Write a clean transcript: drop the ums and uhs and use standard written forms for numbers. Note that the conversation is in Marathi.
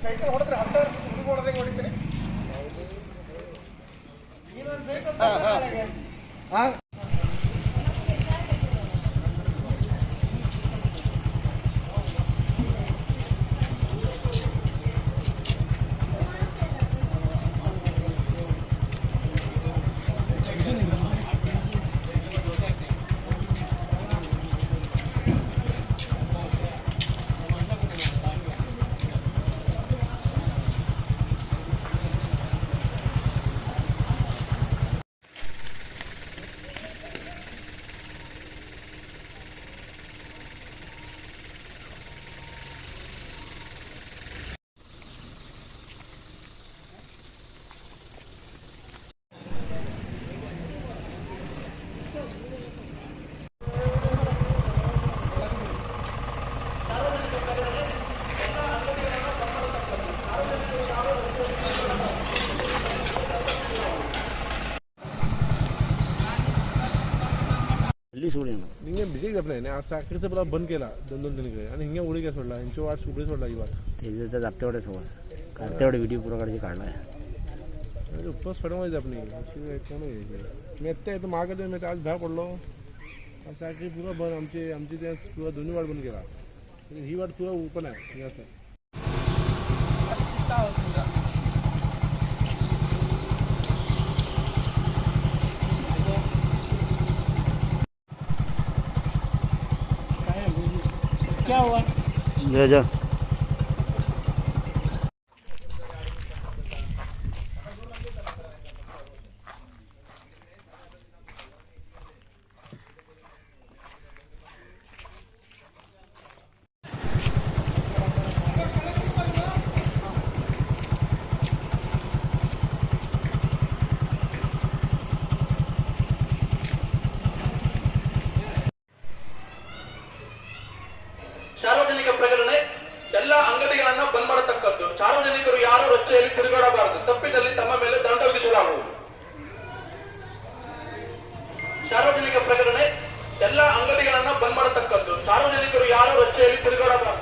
ಸೈಕಲ್ ಹೊಡೆದ್ರೆ 10 ಹುಡುಗ ಹೊಡೆದಂಗೆ ಹೊಡಿತೀರಿ. हिंगे बिजी आपल्या आज साखरेचा मला बंद केला 2-2 दिनकडे आणि हिंगे उडी काय सोडला यांची वाट सुपडी सोडला ही वाट त्याचा जापतेवढे समज काढतेवढे व्हिडिओ पुरा काढायची काढलाय उपवास फडवायचं आपण कोण मी आता येतो मागे मी आज धाव पडलो साखरी पुरा बंद आमची त्या पुरा दोन्ही वाट बंद केला ही वाट पुरा ओपन आहे असं क्या हुआ जा जा ಸಾರ್ವಜನಿಕ ಪ್ರಕರಣ ಎಲ್ಲ ಅಂಗಡಿಗಳನ್ನು ಬಂದ್ ಮಾಡತಕ್ಕದ್ದು ಸಾರ್ವಜನಿಕರು ಯಾರು ರಸ್ತೆಯಲ್ಲಿ ತಿರುಗಾಡಬಾರದು ತಪ್ಪಿದಲ್ಲಿ ತಮ್ಮ ಮೇಲೆ ದಂಡ ವಿಧಿಸಲಾಗುವುದು ಸಾರ್ವಜನಿಕ ಪ್ರಕರಣ ಎಲ್ಲ ಅಂಗಡಿಗಳನ್ನು ಬಂದ್ ಮಾಡತಕ್ಕದ್ದು ಸಾರ್ವಜನಿಕರು ಯಾರು ರಸ್ತೆಯಲ್ಲಿ ತಿರುಗಾಡಬಾರದು